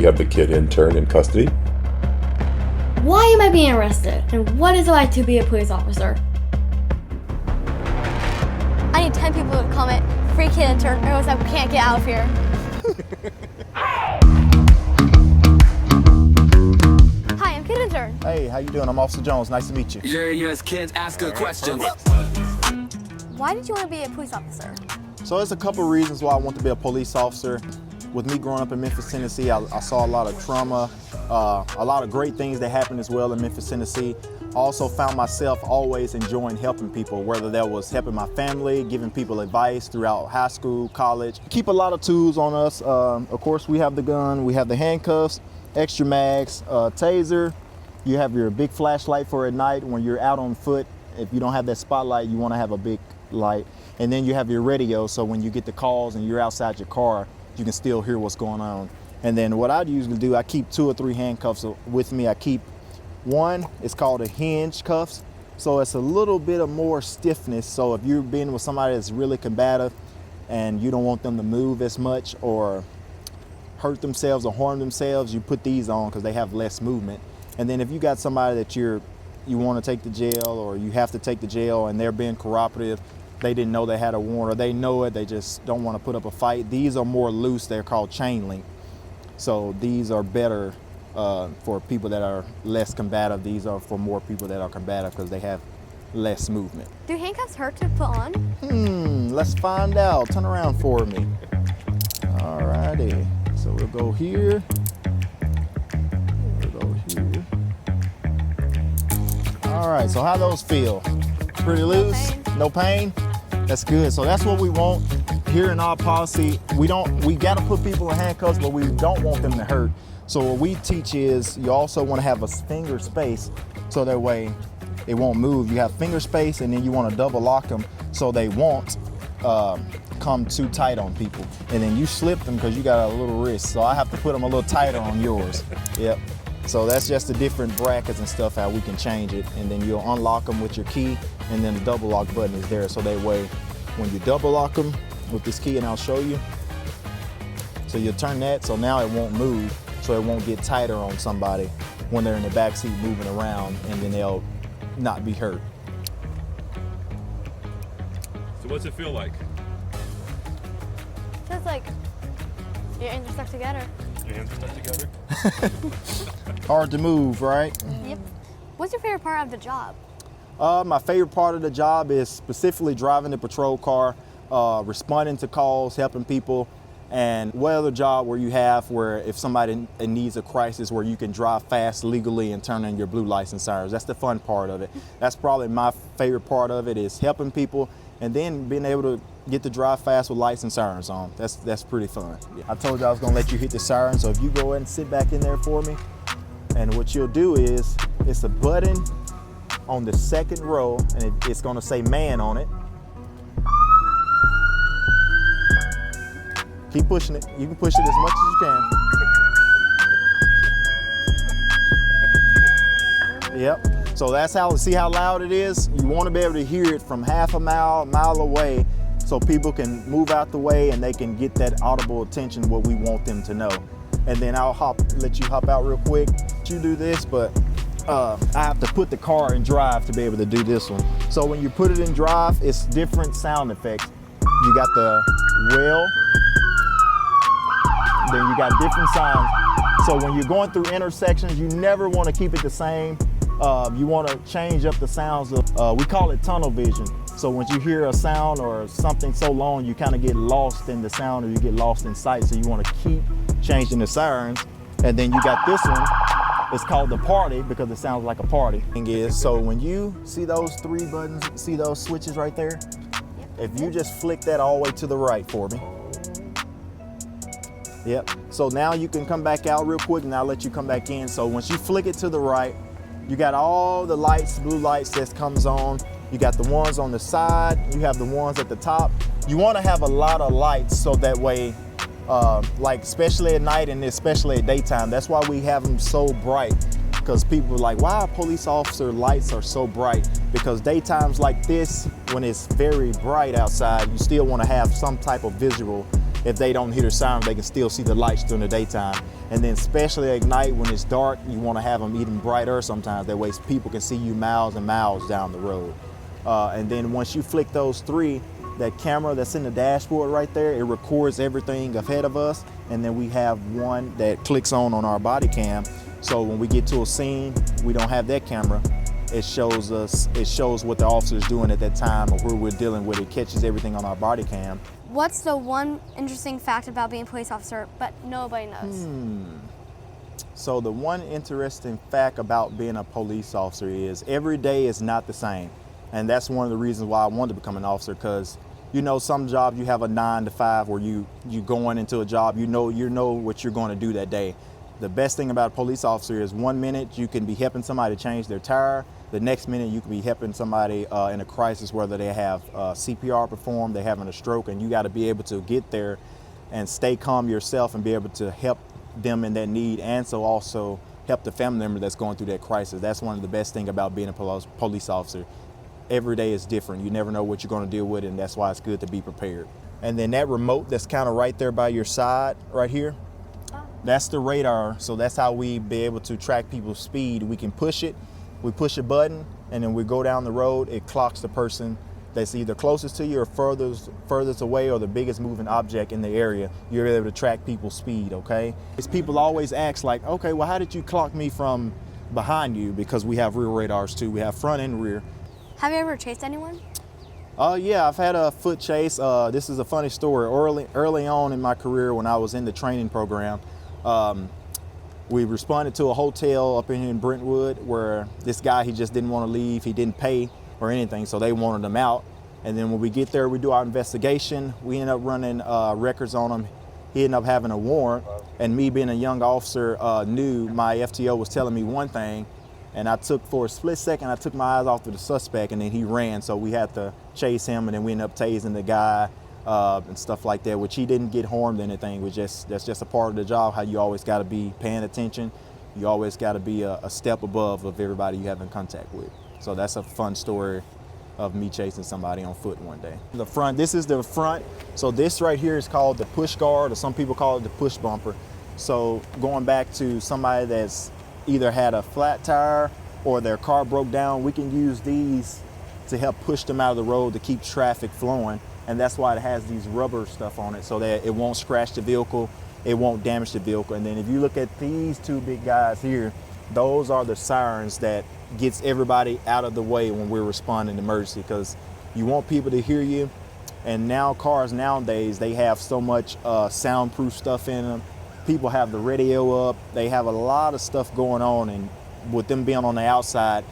we have the kid intern in custody. Why am I being arrested? And what is it like to be a police officer? I need 10 people to comment, free kid intern, or else I can't get out of here. Hi, I'm kid intern. Hey, how you doing? I'm Officer Jones. Nice to meet you. Yes, kids, ask a question. Why did you want to be a police officer? So there's a couple reasons why I want to be a police officer. With me growing up in Memphis, Tennessee, I saw a lot of trauma, a lot of great things that happened as well in Memphis, Tennessee. I also found myself always enjoying helping people, whether that was helping my family, giving people advice throughout high school, college. Keep a lot of tools on us. Of course, we have the gun, we have the handcuffs, extra mags, taser. You have your big flashlight for at night when you're out on foot. If you don't have that spotlight, you want to have a big light. And then you have your radio, so when you get the calls and you're outside your car, you can still hear what's going on. And then what I'd usually do, I keep 2 or 3 handcuffs with me. I keep one, it's called a hinge cuffs. So it's a little bit of more stiffness. So if you're being with somebody that's really combative and you don't want them to move as much or hurt themselves or harm themselves, you put these on because they have less movement. And then if you got somebody that you want to take to jail or you have to take to jail and they're being cooperative, they didn't know they had a warrant or they know it, they just don't want to put up a fight. These are more loose, they're called chain link. So these are better for people that are less combative. These are for more people that are combative because they have less movement. Do handcuffs hurt to put on? Let's find out. Turn around for me. All righty, so we'll go here. We'll go here. All right, so how those feel? Pretty loose? No pain? That's good. So that's what we want here in our policy. We gotta put people in handcuffs, but we don't want them to hurt. So what we teach is you also want to have a finger space so that way it won't move. You have finger space and then you want to double lock them so they won't come too tight on people. And then you slip them because you got a little wrist. So I have to put them a little tighter on yours. Yep. So that's just the different brackets and stuff, how we can change it. And then you'll unlock them with your key, and then the double lock button is there. So that way, when you double lock them with this key, and I'll show you. So you'll turn that, so now it won't move, so it won't get tighter on somebody when they're in the back seat moving around, and then they'll not be hurt. So what's it feel like? Feels like your hands are stuck together. Your hands are stuck together? Hard to move, right? Yep. What's your favorite part of the job? My favorite part of the job is specifically driving the patrol car, responding to calls, helping people, and what other job where you have where if somebody needs a crisis where you can drive fast legally and turn in your blue lights and sirens. That's the fun part of it. That's probably my favorite part of it, is helping people and then being able to get to drive fast with lights and sirens on. That's pretty fun. I told you I was gonna let you hit the siren, so if you go ahead and sit back in there for me, and what you'll do is, it's a button on the second row, and it's gonna say man on it. Keep pushing it. You can push it as much as you can. Yep. So that's how, see how loud it is? You want to be able to hear it from half a mile away, so people can move out the way and they can get that audible attention, what we want them to know. And then I'll let you hop out real quick. You do this, but I have to put the car in drive to be able to do this one. So when you put it in drive, it's different sound effects. You got the well, then you got different sounds. So when you're going through intersections, you never want to keep it the same. You want to change up the sounds of, we call it tunnel vision. So once you hear a sound or something so long, you kind of get lost in the sound or you get lost in sight. So you want to keep changing the sirens. And then you got this one, it's called the party because it sounds like a party. Thing is, so when you see those 3 buttons, see those switches right there? If you just flick that all the way to the right for me. Yep, so now you can come back out real quick and I'll let you come back in. So once you flick it to the right, you got all the lights, blue lights that comes on. You got the ones on the side, you have the ones at the top. You want to have a lot of lights so that way, like especially at night and especially at daytime, that's why we have them so bright. Because people are like, why police officer lights are so bright? Because daytimes like this, when it's very bright outside, you still want to have some type of visual if they don't hear the siren, they can still see the lights during the daytime. And then especially at night when it's dark, you want to have them even brighter sometimes. That way people can see you miles and miles down the road. And then once you flick those three, that camera that's in the dashboard right there, it records everything ahead of us. And then we have one that clicks on our body cam. So when we get to a scene, we don't have that camera. It shows what the officer is doing at that time or who we're dealing with. It catches everything on our body cam. What's the one interesting fact about being a police officer, but nobody knows? So the one interesting fact about being a police officer is every day is not the same. And that's one of the reasons why I wanted to become an officer, because you know, some jobs you have a 9 to 5 where you going into a job, you know what you're going to do that day. The best thing about a police officer is 1 minute you can be helping somebody change their tire. The next minute you can be helping somebody in a crisis, whether they have CPR performed, they're having a stroke, and you got to be able to get there and stay calm yourself and be able to help them in that need, and so also help the family member that's going through that crisis. That's one of the best things about being a police officer. Every day is different. You never know what you're going to deal with, and that's why it's good to be prepared. And then that remote that's kind of right there by your side, right here, that's the radar. So that's how we be able to track people's speed. We can push it, we push a button, and then we go down the road. It clocks the person that's either closest to you or furthest away, or the biggest moving object in the area. You're able to track people's speed, okay? People always ask like, okay, well, how did you clock me from behind you? Because we have rear radars too. We have front and rear. Have you ever chased anyone? Yeah, I've had a foot chase. This is a funny story. Early on in my career, when I was in the training program, we responded to a hotel up in Brentwood where this guy, he just didn't want to leave. He didn't pay or anything, so they wanted him out. And then when we get there, we do our investigation. We end up running records on him. He ended up having a warrant, and me being a young officer knew my FTO was telling me one thing, and for a split second, I took my eyes off of the suspect, and then he ran. So we had to chase him, and then we ended up tasing the guy and stuff like that, which he didn't get harmed or anything. That's just a part of the job, how you always got to be paying attention. You always got to be a step above of everybody you have in contact with. So that's a fun story of me chasing somebody on foot one day. The front, this is the front. So this right here is called the push guard, or some people call it the push bumper. So going back to somebody that's either had a flat tire or their car broke down, we can use these to help push them out of the road to keep traffic flowing. And that's why it has these rubber stuff on it, so that it won't scratch the vehicle, it won't damage the vehicle. And then if you look at these two big guys here, those are the sirens that gets everybody out of the way when we're responding to emergency, because you want people to hear you. And now cars nowadays, they have so much soundproof stuff in them. People have the radio up, they have a lot of stuff going on, and with them being on the outside,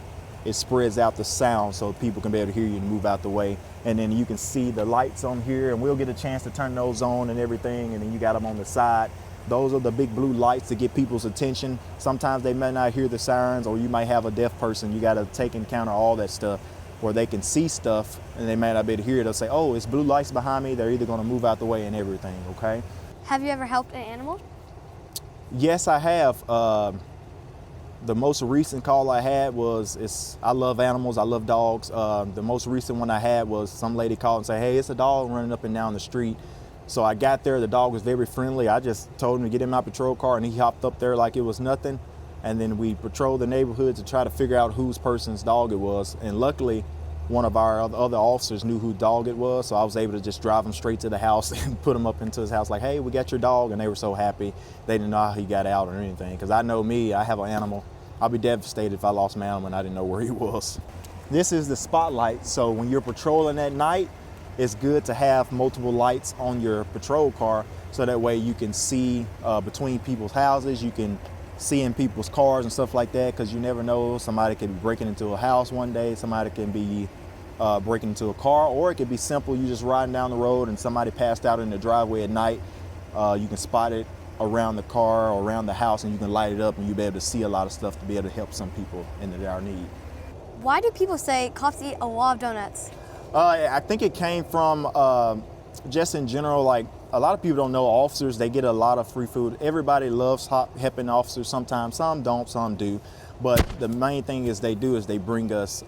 it spreads out the sound so people can be able to hear you and move out the way. And then you can see the lights on here, and we'll get a chance to turn those on and everything. And then you got them on the side. Those are the big blue lights to get people's attention. Sometimes they may not hear the sirens, or you might have a deaf person. You got to take into account all that stuff, where they can see stuff and they may not be able to hear it. They'll say, oh, it's blue lights behind me. They're either going to move out the way and everything, okay? Have you ever helped an animal? Yes, I have. The most recent call I had I love animals, I love dogs. The most recent one I had was some lady called and said, hey, it's a dog running up and down the street. So I got there, the dog was very friendly. I just told him to get in my patrol car, and he hopped up there like it was nothing. And then we patrolled the neighborhood to try to figure out whose person's dog it was. And luckily, one of our other officers knew who dog it was, so I was able to just drive him straight to the house and put him up into his house like, hey, we got your dog. And they were so happy. They didn't know how he got out or anything, because I know me, I have an animal. I'll be devastated if I lost my animal and I didn't know where he was. This is the spotlight. So when you're patrolling at night, it's good to have multiple lights on your patrol car, so that way you can see between people's houses, you can see in people's cars and stuff like that, because you never know, somebody could be breaking into a house one day, somebody can be breaking into a car, or it could be simple, you just riding down the road and somebody passed out in the driveway at night. You can spot it around the car or around the house, and you can light it up, and you'll be able to see a lot of stuff to be able to help some people in their need. Why do people say cops eat a lot of donuts? I think it came from just in general, like a lot of people don't know officers, they get a lot of free food. Everybody loves helping officers sometimes, some don't, some do. But the main thing is they bring us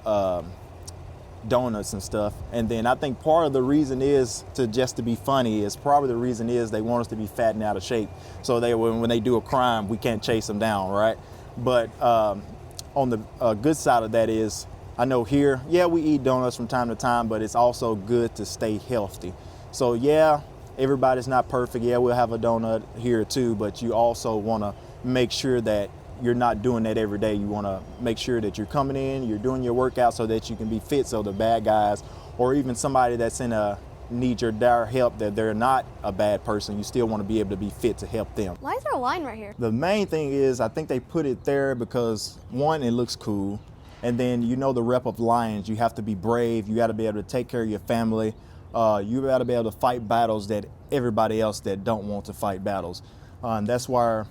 donuts and stuff. And then I think part of the reason is to be funny is probably the reason is they want us to be fat and out of shape. So when they do a crime, we can't chase them down, right? But on the good side of that is, I know here, yeah, we eat donuts from time to time, but it's also good to stay healthy. So yeah, everybody's not perfect. Yeah, we'll have a donut here too, but you also want to make sure that you're not doing that every day. You want to make sure that you're coming in, you're doing your workout so that you can be fit, so the bad guys or even somebody that's needs your dire help, that they're not a bad person, you still want to be able to be fit to help them. Why is there a line right here? The main thing is, I think they put it there because, one, it looks cool, and then the rep of lions, you have to be brave, you got to be able to take care of your family, you got to be able to fight battles that everybody else that don't want to fight battles. And that's why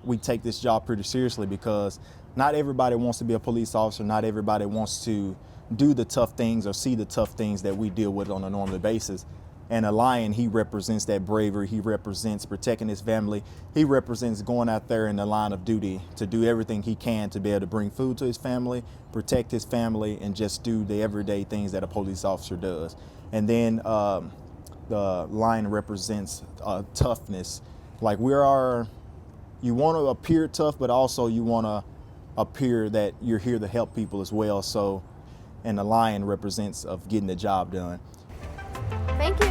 we take this job pretty seriously, because not everybody wants to be a police officer, not everybody wants to do the tough things or see the tough things that we deal with on a normal basis. And a lion, he represents that bravery, he represents protecting his family, he represents going out there in the line of duty to do everything he can to be able to bring food to his family, protect his family, and just do the everyday things that a police officer does. And then the lion represents toughness. Like you want to appear tough, but also you want to appear that you're here to help people as well. So, and the lion represents of getting the job done. Thank you.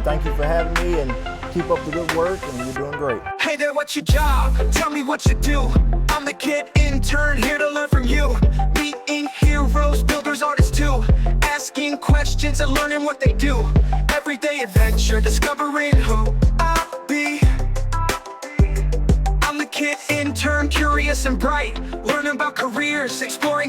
Thank you for having me, and keep up the good work, and you're doing great. Hey there, what's your job? Tell me what you do. I'm the kid intern, here to learn from you. Meeting heroes, builders, artists too. Asking questions and learning what they do. Everyday adventure, discovering who I'll be. I'm the kid intern, curious and bright. Learning about careers, exploring